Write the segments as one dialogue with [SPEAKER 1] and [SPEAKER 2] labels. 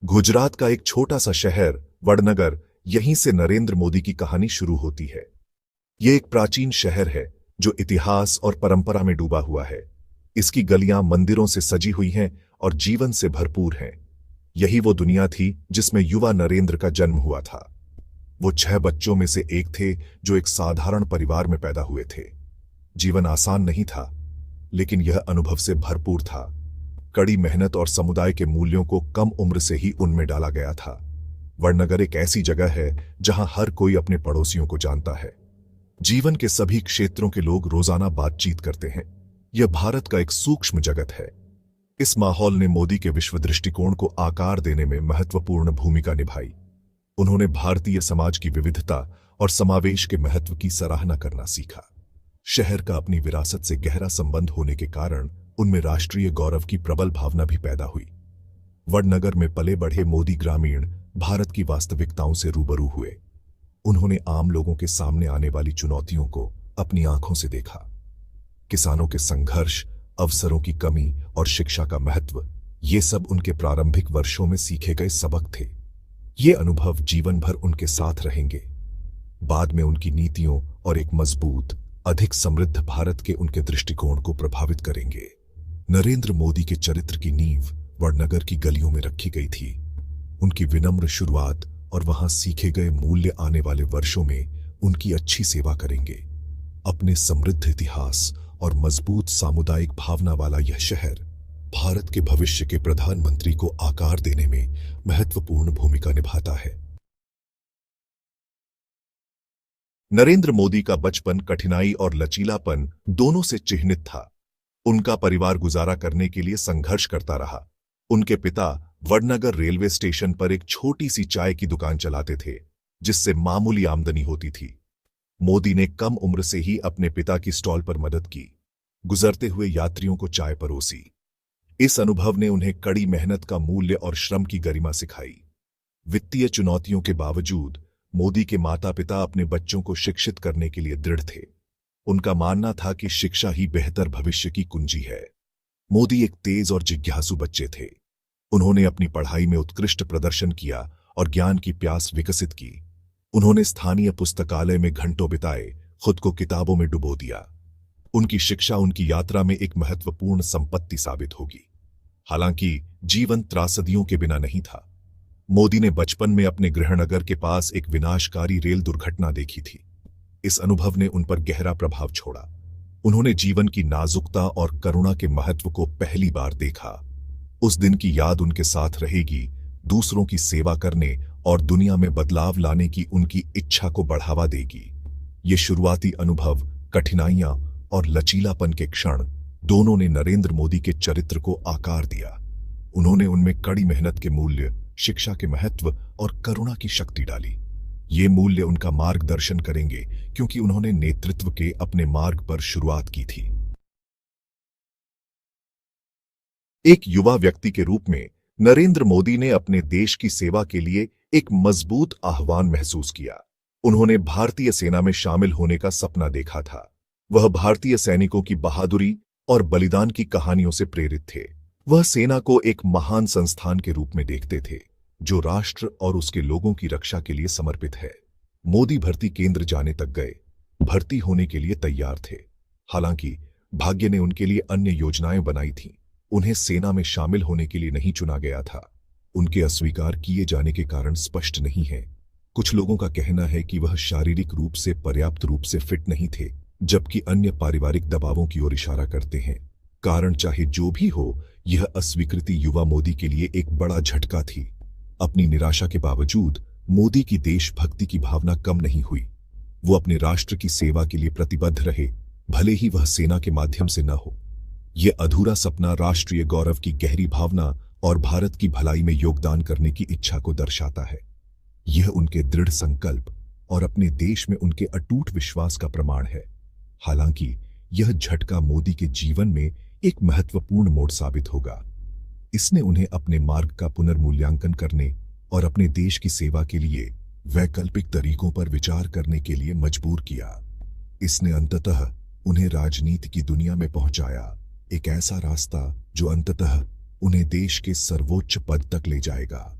[SPEAKER 1] गुजरात का एक छोटा सा शहर वडनगर, यहीं से नरेंद्र मोदी की कहानी शुरू होती है। ये एक प्राचीन शहर है जो इतिहास और परंपरा में डूबा हुआ है। इसकी गलियां मंदिरों से सजी हुई हैं और जीवन से भरपूर हैं। यही वो दुनिया थी जिसमें युवा नरेंद्र का जन्म हुआ था। वो 6 बच्चों में से एक थे जो एक साधारण परिवार में पैदा हुए थे। जीवन आसान नहीं था, लेकिन यह अनुभव से भरपूर था। कड़ी मेहनत और समुदाय के मूल्यों को कम उम्र से ही उनमें डाला गया था। वडनगर एक ऐसी जगह है जहां हर कोई अपने पड़ोसियों को जानता है। जीवन के सभी क्षेत्रों के लोग रोजाना बातचीत करते हैं। यह भारत का एक सूक्ष्म जगत है। इस माहौल ने मोदी के विश्व दृष्टिकोण को आकार देने में महत्वपूर्ण भूमिका निभाई। उन्होंने भारतीय समाज की विविधता और समावेश के महत्व की सराहना करना सीखा। शहर का अपनी विरासत से गहरा संबंध होने के कारण उनमें राष्ट्रीय गौरव की प्रबल भावना भी पैदा हुई। वडनगर में पले बढ़े मोदी ग्रामीण भारत की वास्तविकताओं से रूबरू हुए। उन्होंने आम लोगों के सामने आने वाली चुनौतियों को अपनी आंखों से देखा। किसानों के संघर्ष, अवसरों की कमी और शिक्षा का महत्व, ये सब उनके प्रारंभिक वर्षों में सीखे गए सबक थे। ये अनुभव जीवन भर उनके साथ रहेंगे। बाद में उनकी नीतियों और एक मजबूत, अधिक समृद्ध भारत के उनके दृष्टिकोण को प्रभावित करेंगे। नरेंद्र मोदी के चरित्र की नींव वडनगर की गलियों में रखी गई थी। उनकी विनम्र शुरुआत और वहां सीखे गए मूल्य आने वाले वर्षों में उनकी अच्छी सेवा करेंगे। अपने समृद्ध इतिहास और मजबूत सामुदायिक भावना वाला यह शहर भारत के भविष्य के प्रधानमंत्री को आकार देने में महत्वपूर्ण भूमिका निभाता है। नरेंद्र मोदी का बचपन कठिनाई और लचीलापन दोनों से चिह्नित था। उनका परिवार गुजारा करने के लिए संघर्ष करता रहा। उनके पिता वडनगर रेलवे स्टेशन पर एक छोटी सी चाय की दुकान चलाते थे, जिससे मामूली आमदनी होती थी। मोदी ने कम उम्र से ही अपने पिता की स्टॉल पर मदद की, गुजरते हुए यात्रियों को चाय परोसी। इस अनुभव ने उन्हें कड़ी मेहनत का मूल्य और श्रम की गरिमा सिखाई। वित्तीय चुनौतियों के बावजूद मोदी के माता पिता अपने बच्चों को शिक्षित करने के लिए दृढ़ थे। उनका मानना था कि शिक्षा ही बेहतर भविष्य की कुंजी है। मोदी एक तेज और जिज्ञासु बच्चे थे। उन्होंने अपनी पढ़ाई में उत्कृष्ट प्रदर्शन किया और ज्ञान की प्यास विकसित की। उन्होंने स्थानीय पुस्तकालय में घंटों बिताए, खुद को किताबों में डुबो दिया। उनकी शिक्षा उनकी यात्रा में एक महत्वपूर्ण संपत्ति साबित होगी। हालांकि जीवन त्रासदियों के बिना नहीं था। मोदी ने बचपन में अपने गृहनगर के पास एक विनाशकारी रेल दुर्घटना देखी थी। इस अनुभव ने उन पर गहरा प्रभाव छोड़ा। उन्होंने जीवन की नाजुकता और करुणा के महत्व को पहली बार देखा। उस दिन की याद उनके साथ रहेगी। दूसरों की सेवा करने और दुनिया में बदलाव लाने की उनकी इच्छा को बढ़ावा देगी। ये शुरुआती अनुभव, कठिनाइयां और लचीलापन के क्षण, दोनों ने नरेंद्र मोदी के चरित्र को आकार दिया। उन्होंने उनमें कड़ी मेहनत के मूल्य, शिक्षा के महत्व और करुणा की शक्ति डाली। ये मूल्य उनका मार्गदर्शन करेंगे, क्योंकि उन्होंने नेतृत्व के अपने मार्ग पर शुरुआत की थी। एक युवा व्यक्ति के रूप में नरेंद्र मोदी ने अपने देश की सेवा के लिए एक मजबूत आह्वान महसूस किया। उन्होंने भारतीय सेना में शामिल होने का सपना देखा था। वह भारतीय सैनिकों की बहादुरी और बलिदान की कहानियों से प्रेरित थे। वह सेना को एक महान संस्थान के रूप में देखते थे, जो राष्ट्र और उसके लोगों की रक्षा के लिए समर्पित है। मोदी भर्ती केंद्र जाने तक गए, भर्ती होने के लिए तैयार थे। हालांकि भाग्य ने उनके लिए अन्य योजनाएं बनाई थीं। उन्हें सेना में शामिल होने के लिए नहीं चुना गया था। उनके अस्वीकार किए जाने के कारण स्पष्ट नहीं है। कुछ लोगों का कहना है कि वह शारीरिक रूप से पर्याप्त रूप से फिट नहीं थे, जबकि अन्य पारिवारिक दबावों की ओर इशारा करते हैं। कारण चाहे जो भी हो, यह अस्वीकृति युवा मोदी के लिए एक बड़ा झटका थी। अपनी निराशा के बावजूद मोदी की देशभक्ति की भावना कम नहीं हुई। वो अपने राष्ट्र की सेवा के लिए प्रतिबद्ध रहे, भले ही वह सेना के माध्यम से न हो। यह अधूरा सपना राष्ट्रीय गौरव की गहरी भावना और भारत की भलाई में योगदान करने की इच्छा को दर्शाता है। यह उनके दृढ़ संकल्प और अपने देश में उनके अटूट विश्वास का प्रमाण है। हालांकि यह झटका मोदी के जीवन में एक महत्वपूर्ण मोड़ साबित होगा। इसने उन्हें अपने मार्ग का पुनर्मूल्यांकन करने और अपने देश की सेवा के लिए वैकल्पिक तरीकों पर विचार करने के लिए मजबूर किया। इसने अंततः उन्हें राजनीति की दुनिया में पहुंचाया, एक ऐसा रास्ता जो अंततः उन्हें देश के सर्वोच्च पद तक ले जाएगा।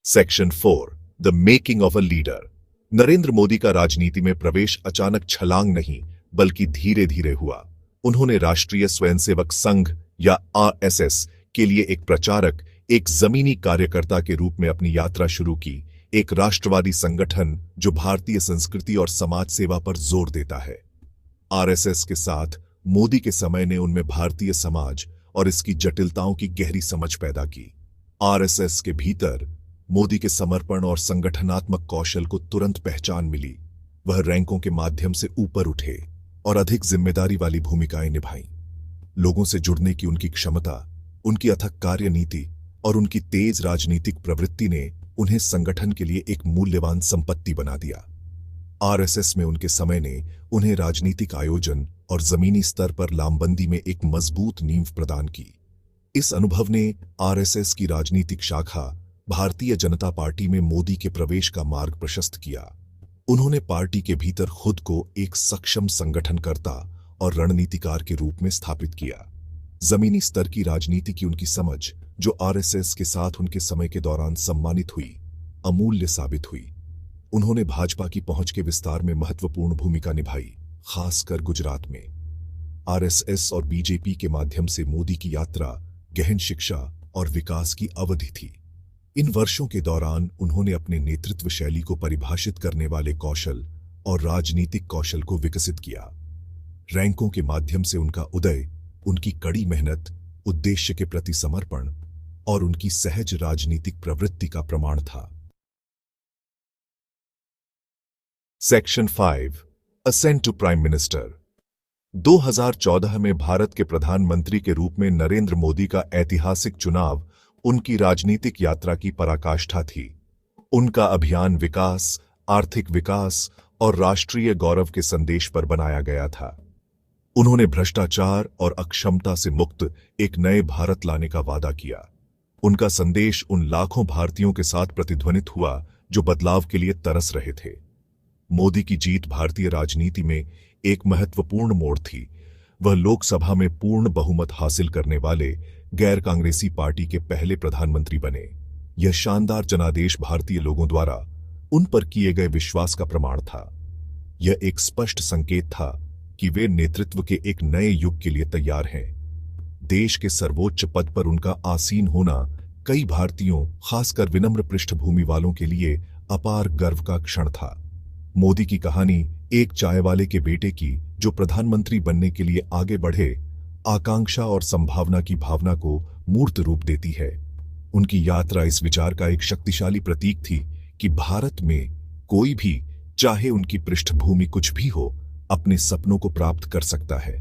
[SPEAKER 1] Section 4 the making of a leader. Narendra Modi का राजनीति में प्रवेश अचानक छलांग नहीं बल्कि धीरे धीरे हुआ। उन्होंने राष्ट्रीय स्वयंसेवक संघ या आरएसएस के लिए एक प्रचारक, एक जमीनी कार्यकर्ता के रूप में अपनी यात्रा शुरू की, एक राष्ट्रवादी संगठन जो भारतीय संस्कृति और समाज सेवा पर जोर देता है। आरएसएस के साथ मोदी के समय ने उनमें भारतीय समाज और इसकी जटिलताओं की गहरी समझ पैदा की। आरएसएस के भीतर मोदी के समर्पण और संगठनात्मक कौशल को तुरंत पहचान मिली। वह रैंकों के माध्यम से ऊपर उठे और अधिक जिम्मेदारी वाली भूमिकाएं निभाईं। लोगों से जुड़ने की उनकी क्षमता, उनकी अथक कार्यनीति और उनकी तेज राजनीतिक प्रवृत्ति ने उन्हें संगठन के लिए एक मूल्यवान संपत्ति बना दिया। आरएसएस में उनके समय ने उन्हें राजनीतिक आयोजन और जमीनी स्तर पर लामबंदी में एक मजबूत नींव प्रदान की। इस अनुभव ने आरएसएस की राजनीतिक शाखा भारतीय जनता पार्टी में मोदी के प्रवेश का मार्ग प्रशस्त किया। उन्होंने पार्टी के भीतर खुद को एक सक्षम संगठनकर्ता और रणनीतिकार के रूप में स्थापित किया। जमीनी स्तर की राजनीति की उनकी समझ, जो आरएसएस के साथ उनके समय के दौरान सम्मानित हुई, अमूल्य साबित हुई। उन्होंने भाजपा की पहुंच के विस्तार में महत्वपूर्ण भूमिका निभाई, खासकर गुजरात में। आरएसएस और बीजेपी के माध्यम से मोदी की यात्रा गहन शिक्षा और विकास की अवधि थी। इन वर्षों के दौरान उन्होंने अपने नेतृत्व शैली को परिभाषित करने वाले कौशल और राजनीतिक कौशल को विकसित किया। रैंकों के माध्यम से उनका उदय उनकी कड़ी मेहनत, उद्देश्य के प्रति समर्पण और उनकी सहज राजनीतिक प्रवृत्ति का प्रमाण था। Section 5 assent to prime minister. 2014 में भारत के प्रधानमंत्री के रूप में नरेंद्र मोदी का ऐतिहासिक चुनाव उनकी राजनीतिक यात्रा की पराकाष्ठा थी। उनका अभियान विकास, आर्थिक विकास और राष्ट्रीय गौरव के संदेश पर बनाया गया था। उन्होंने भ्रष्टाचार और अक्षमता से मुक्त एक नए भारत लाने का वादा किया। उनका संदेश उन लाखों भारतीयों के साथ प्रतिध्वनित हुआ जो बदलाव के लिए तरस रहे थे। मोदी की जीत भारतीय राजनीति में एक महत्वपूर्ण मोड़ थी। वह लोकसभा में पूर्ण बहुमत हासिल करने वाले गैर कांग्रेसी पार्टी के पहले प्रधानमंत्री बने। यह शानदार जनादेश भारतीय लोगों द्वारा उन पर किए गए विश्वास का प्रमाण था। यह एक स्पष्ट संकेत था कि वे नेतृत्व के एक नए युग के लिए तैयार हैं। देश के सर्वोच्च पद पर उनका आसीन होना कई भारतीयों, खासकर विनम्र पृष्ठभूमि वालों के लिए अपार गर्व का क्षण था। मोदी की कहानी एक चाय वाले के बेटे की जो प्रधानमंत्री बनने के लिए आगे बढ़े, आकांक्षा और संभावना की भावना को मूर्त रूप देती है। उनकी यात्रा इस विचार का एक शक्तिशाली प्रतीक थी कि भारत में कोई भी, चाहे उनकी पृष्ठभूमि कुछ भी हो, अपने सपनों को प्राप्त कर सकता है।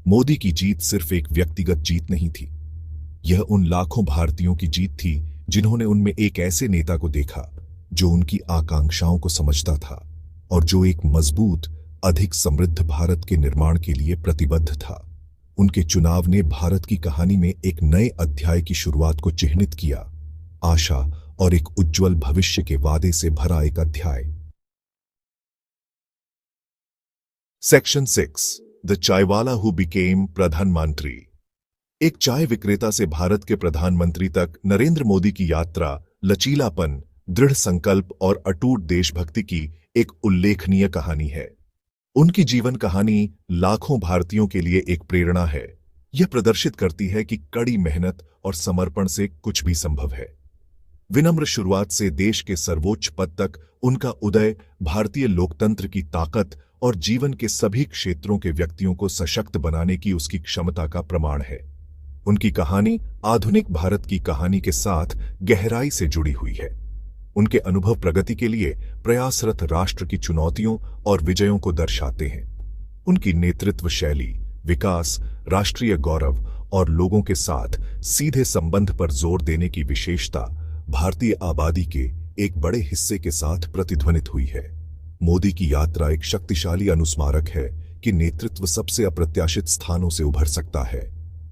[SPEAKER 1] मोदी की जीत सिर्फ एक व्यक्तिगत जीत नहीं थी, यह उन लाखों भारतीयों की जीत थी जिन्होंने उनमें एक ऐसे नेता को देखा जो उनकी आकांक्षाओं को समझता था और जो एक मजबूत, अधिक समृद्ध भारत के निर्माण के लिए प्रतिबद्ध था। उनके चुनाव ने भारत की कहानी में एक नए अध्याय की शुरुआत को चिह्नित किया, आशा और एक उज्जवल भविष्य के वादे से भरा एक अध्याय। Section 6 the Chaiwala who became प्रधानमंत्री। एक चाय विक्रेता से भारत के प्रधानमंत्री तक नरेंद्र मोदी की यात्रा लचीलापन, दृढ़ संकल्प और अटूट देशभक्ति की एक उल्लेखनीय कहानी है। उनकी जीवन कहानी लाखों भारतीयों के लिए एक प्रेरणा है। यह प्रदर्शित करती है कि कड़ी मेहनत और समर्पण से कुछ भी संभव है। विनम्र शुरुआत से देश के सर्वोच्च पद तक उनका उदय भारतीय लोकतंत्र की ताकत और जीवन के सभी क्षेत्रों के व्यक्तियों को सशक्त बनाने की उसकी क्षमता का प्रमाण है। उनकी कहानी आधुनिक भारत की कहानी के साथ गहराई से जुड़ी हुई है। उनके अनुभव प्रगति के लिए प्रयासरत राष्ट्र की चुनौतियों और विजयों को दर्शाते हैं। उनकी नेतृत्व शैली, विकास, राष्ट्रीय गौरव और लोगों के साथ सीधे संबंध पर जोर देने की विशेषता भारतीय आबादी के एक बड़े हिस्से के साथ प्रतिध्वनित हुई है। मोदी की यात्रा एक शक्तिशाली अनुस्मारक है कि नेतृत्व सबसे अप्रत्याशित स्थानों से उभर सकता है।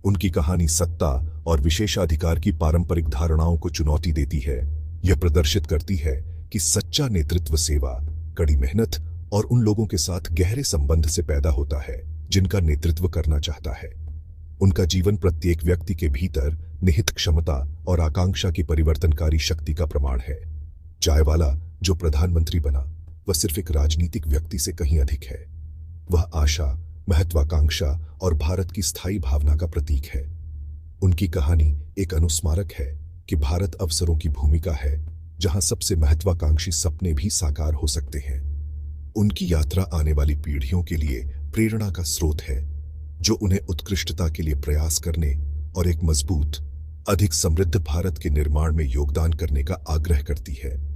[SPEAKER 1] उनकी कहानी सत्ता और विशेषाधिकार की पारंपरिक धारणाओं को चुनौती देती है। यह प्रदर्शित करती है कि सच्चा नेतृत्व सेवा, कड़ी मेहनत और उन लोगों के साथ गहरे संबंध से पैदा होता है जिनका नेतृत्व करना चाहता है। उनका जीवन प्रत्येक व्यक्ति के भीतर निहित क्षमता और आकांक्षा की परिवर्तनकारी शक्ति का प्रमाण है। चायवाला जो प्रधानमंत्री बना वह सिर्फ एक राजनीतिक व्यक्ति से कहीं अधिक है। वह आशा, महत्वाकांक्षा और भारत की स्थायी भावना का प्रतीक है। उनकी कहानी एक अनुस्मारक है कि भारत अवसरों की भूमिका है जहां सबसे महत्वाकांक्षी सपने भी साकार हो सकते हैं। उनकी यात्रा आने वाली पीढ़ियों के लिए प्रेरणा का स्रोत है, जो उन्हें उत्कृष्टता के लिए प्रयास करने और एक मजबूत, अधिक समृद्ध भारत के निर्माण में योगदान करने का आग्रह करती है।